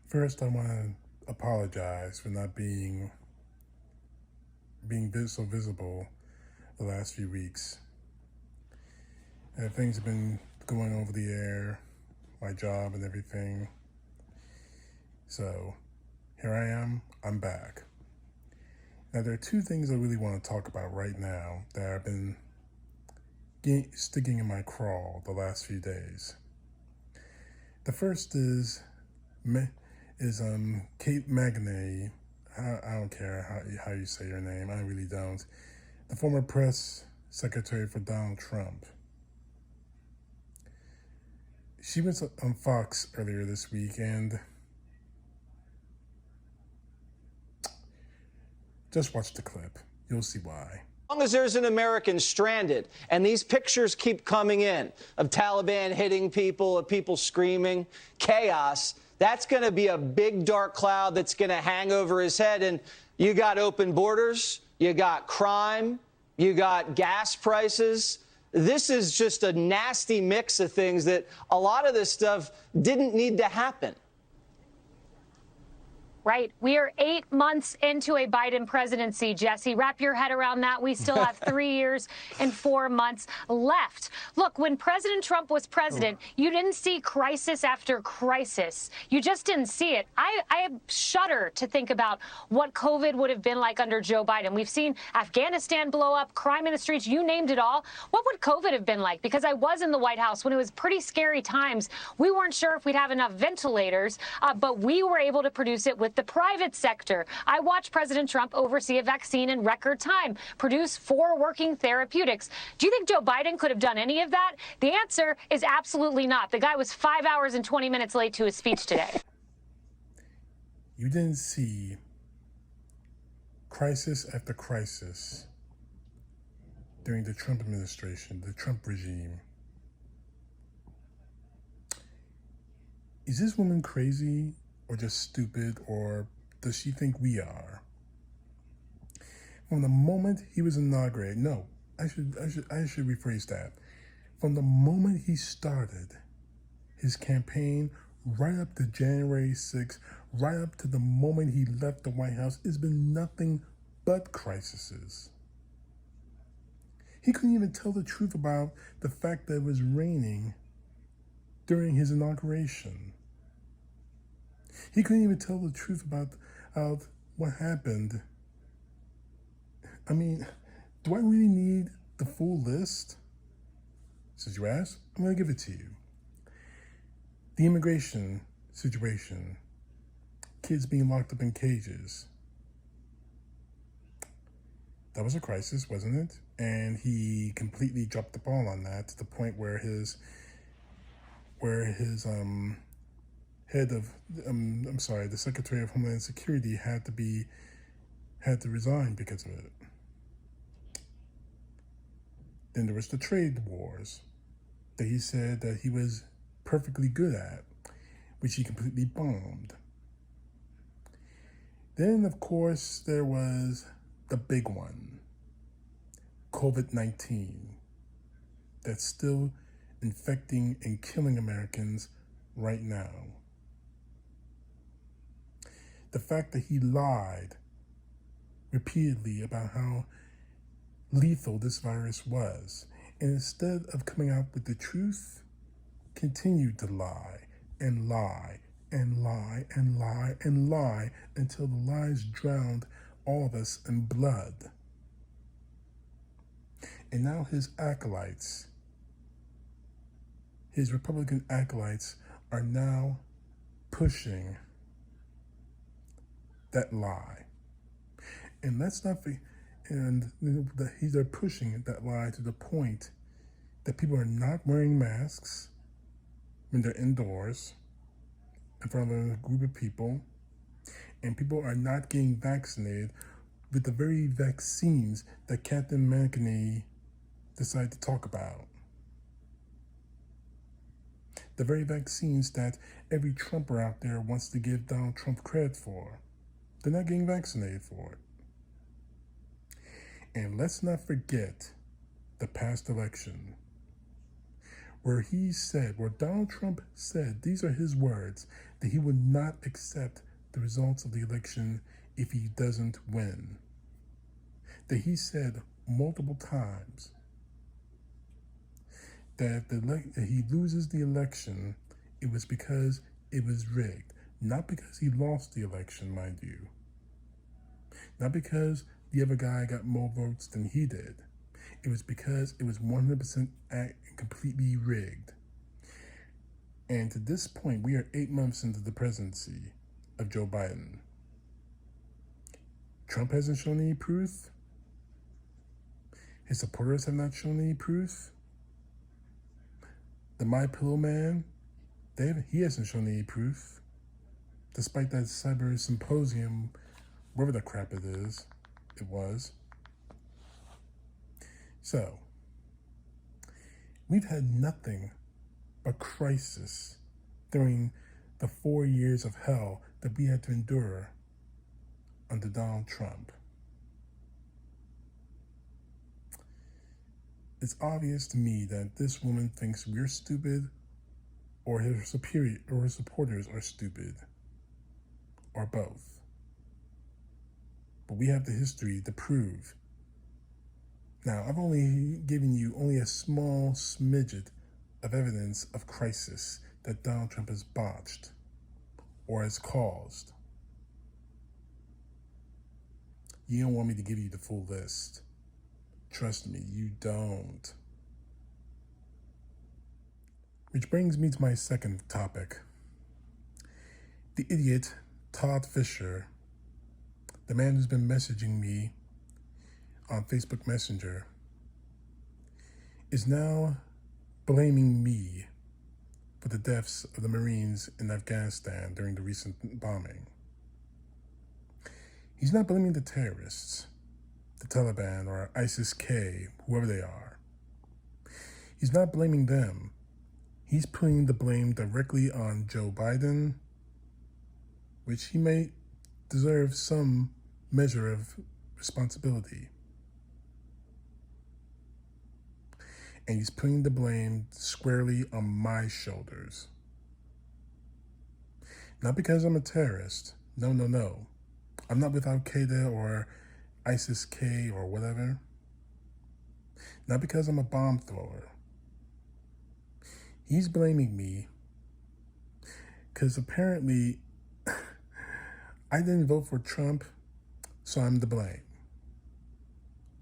First, I want to apologize for not being so visible the last few weeks. Things have been going over the air, my job and everything. So here I am, I'm back. Now there are two things I really want to talk about right now that have been sticking in my craw the last few days. The first is Kayleigh McEnany. I don't care how you say your name. I really don't. The former press secretary for Donald Trump. She was on Fox earlier this week, and just watch the clip. You'll see why. As long as there's an American stranded, and these pictures keep coming in of Taliban hitting people, of people screaming, chaos, that's going to be a big dark cloud that's going to hang over his head. And you got open borders, you got crime, you got gas prices. This is just a nasty mix of things that a lot of this stuff didn't need to happen. Right. We are 8 months into a Biden presidency, Jesse. Wrap your head around that. We still have 3 years and 4 months left. Look, when President Trump was president, you didn't see crisis after crisis. You just didn't see it. I shudder to think about what COVID would have been like under Joe Biden. We've seen Afghanistan blow up, crime in the streets, you named it all. What would COVID have been like? Because I was in the White House when it was pretty scary times. We weren't sure if we'd have enough ventilators, but we were able to produce it with the private sector. I watched President Trump oversee a vaccine in record time, produce 4 working therapeutics. Do you think Joe Biden could have done any of that? The answer is absolutely not. The guy was 5 hours and 20 minutes late to his speech today. You didn't see crisis after crisis during the Trump administration, the Trump regime. Is this woman crazy or just stupid, or does she think we are? From the moment he was inaugurated, I should rephrase that. From the moment he started his campaign, right up to January 6th, right up to the moment he left the White House, it's been nothing but crises. He couldn't even tell the truth about the fact that it was raining during his inauguration. He couldn't even tell the truth about what happened. I mean, do I really need the full list? Since you asked, I'm going to give it to you. The immigration situation, kids being locked up in cages. That was a crisis, wasn't it? And he completely dropped the ball on that to the point where his head of, the Secretary of Homeland Security had to resign because of it. Then there was the trade wars that he said that he was perfectly good at, which he completely bombed. Then, of course, there was the big one, COVID-19, that's still infecting and killing Americans right now. The fact that he lied repeatedly about how lethal this virus was, and instead of coming out with the truth, continued to lie and lie and lie and lie and lie until the lies drowned all of us in blood. And now his acolytes, his Republican acolytes, are now pushing that lie. And let's not forget, they're pushing that lie to the point that people are not wearing masks when they're indoors in front of a group of people, and people are not getting vaccinated with the very vaccines that Captain McEnany decided to talk about. The very vaccines that every Trumper out there wants to give Donald Trump credit for. They're not getting vaccinated for it. And let's not forget the past election, where Donald Trump said, these are his words, that he would not accept the results of the election if he doesn't win. That he said multiple times that if he loses the election, it was because it was rigged. Not because he lost the election, mind you. Not because the other guy got more votes than he did. It was because it was 100% completely rigged. And to this point, we are 8 months into the presidency of Joe Biden. Trump hasn't shown any proof. His supporters have not shown any proof. The My Pillow man, he hasn't shown any proof. Despite that cyber symposium, whatever the crap it was. So, we've had nothing but crisis during the 4 years of hell that we had to endure under Donald Trump. It's obvious to me that this woman thinks we're stupid, or her supporters are stupid, or both. But we have the history to prove. Now, I've only given you a small smidget of evidence of crisis that Donald Trump has botched or has caused. You don't want me to give you the full list. Trust me, you don't. Which brings me to my second topic. The idiot, Todd Fisher, the man who's been messaging me on Facebook Messenger, is now blaming me for the deaths of the Marines in Afghanistan during the recent bombing. He's not blaming the terrorists, the Taliban or ISIS-K, whoever they are. He's not blaming them. He's putting the blame directly on Joe Biden, which he may deserve some measure of responsibility. And he's putting the blame squarely on my shoulders. Not because I'm a terrorist. No. I'm not with Al-Qaeda or ISIS-K or whatever. Not because I'm a bomb thrower. He's blaming me because apparently I didn't vote for Trump, so I'm to blame.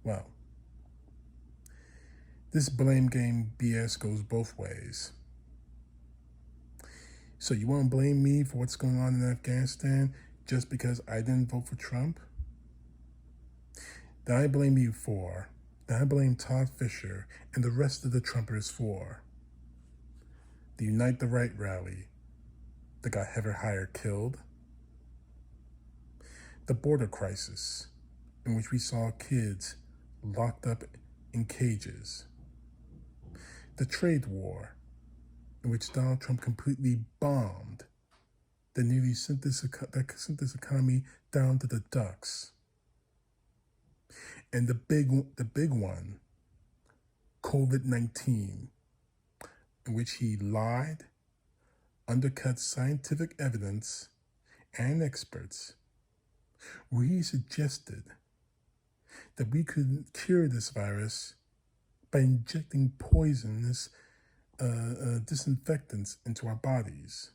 Well, this blame game BS goes both ways. So you want to blame me for what's going on in Afghanistan just because I didn't vote for Trump? That I blame you for, that I blame Todd Fisher and the rest of the Trumpers for. The Unite the Right rally that got Heather Heyer killed. The border crisis in which we saw kids locked up in cages. The trade war in which Donald Trump completely bombed that nearly sent this economy down to the ducks. And the big one, COVID-19, in which he lied, undercut scientific evidence and experts, where he suggested that we could cure this virus by injecting poisonous disinfectants into our bodies,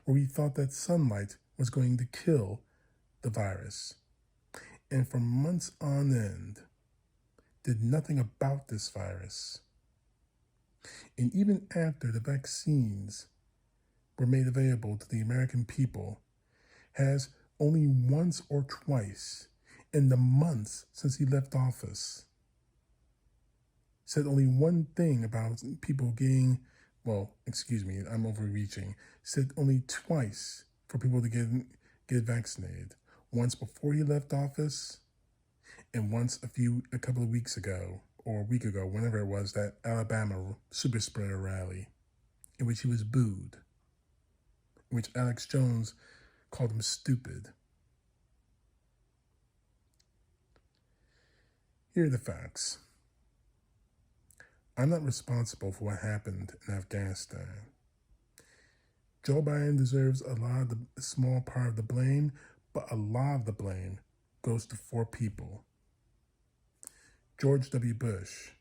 where we thought that sunlight was going to kill the virus, and for months on end did nothing about this virus. And even after the vaccines were made available to the American people, has only once or twice in the months since he left office said only one thing about people getting, I'm overreaching, said only twice for people to get vaccinated. Once before he left office, and once a couple of weeks ago, or a week ago, whenever it was, that Alabama super spreader rally, in which he was booed, in which Alex Jones called him stupid. Here are the facts. I'm not responsible for what happened in Afghanistan. Joe Biden deserves a small part of the blame, but a lot of the blame goes to 4 people. George W. Bush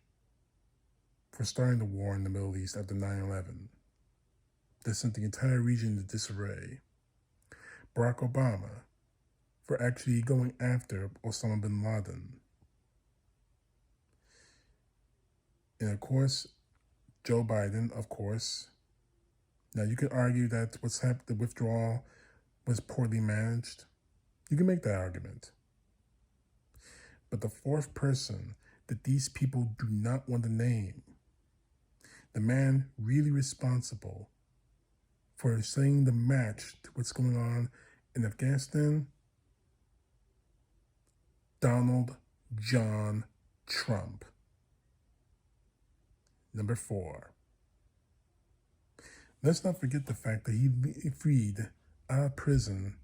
for starting the war in the Middle East after 9/11. That sent the entire region into disarray. Barack Obama for actually going after Osama bin Laden. And of course, Joe Biden, of course. Now you could argue that what's happened, the withdrawal was poorly managed. You can make that argument. But the 4th person that these people do not want to name, the man really responsible for setting the match to what's going on in Afghanistan, Donald John Trump. Number 4. Let's not forget the fact that he freed out of prison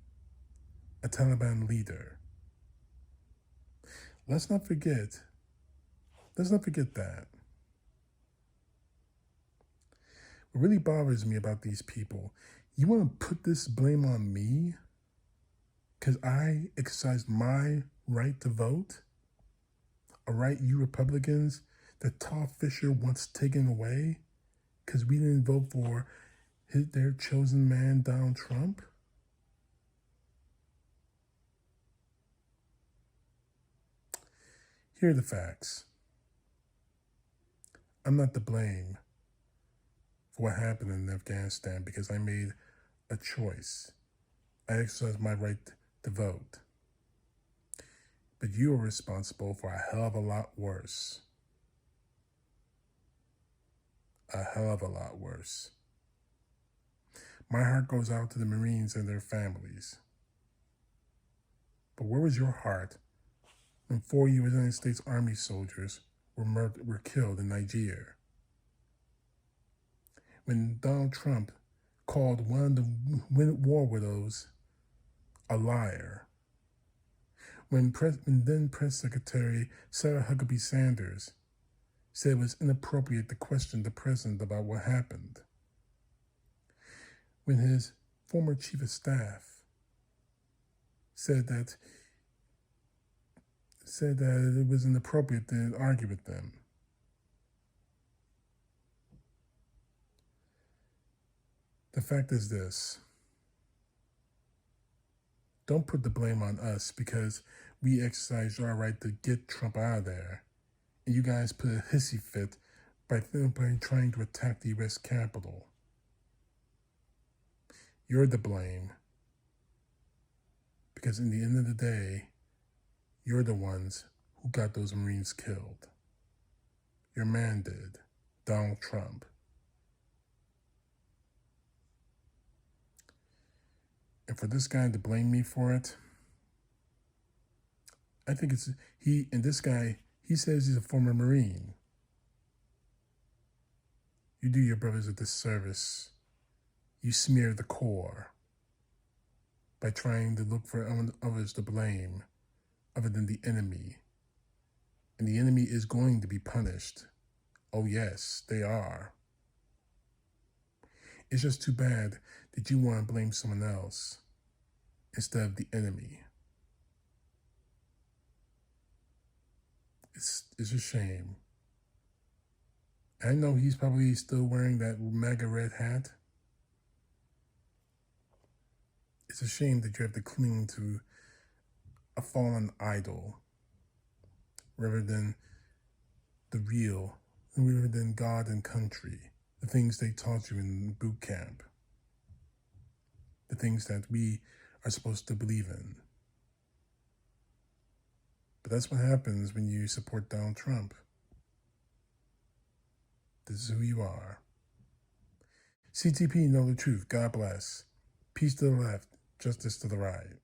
a Taliban leader. Let's not forget that. What really bothers me about these people, you want to put this blame on me because I exercised my right to vote? A right you Republicans that Todd Fisher wants taken away because we didn't vote for their chosen man, Donald Trump? Here are the facts. I'm not to blame for what happened in Afghanistan because I made a choice. I exercised my right to vote. But you are responsible for a hell of a lot worse. A hell of a lot worse. My heart goes out to the Marines and their families. But where was your heart when 4 United States Army soldiers were killed in Nigeria? When Donald Trump called one of the war widows a liar? When then Press Secretary Sarah Huckabee Sanders said it was inappropriate to question the president about what happened? When his former chief of staff said that it was inappropriate to argue with them? The fact is this. Don't put the blame on us because we exercised our right to get Trump out of there. And you guys put a hissy fit by trying to attack the U.S. Capitol. You're to blame. Because in the end of the day, you're the ones who got those Marines killed. Your man did, Donald Trump. And for this guy to blame me for it, I think this guy says he's a former Marine. You do your brothers a disservice. You smear the Corps by trying to look for others to blame other than the enemy. And the enemy is going to be punished. Oh yes, they are. It's just too bad that you want to blame someone else instead of the enemy. It's a shame. I know he's probably still wearing that MAGA red hat. It's a shame that you have to cling to a fallen idol rather than God and country, the things they taught you in boot camp, the things that we are supposed to believe in. But that's what happens when you support Donald Trump. This is who you are. CTP, know the truth. God bless. Peace to the left, justice to the right.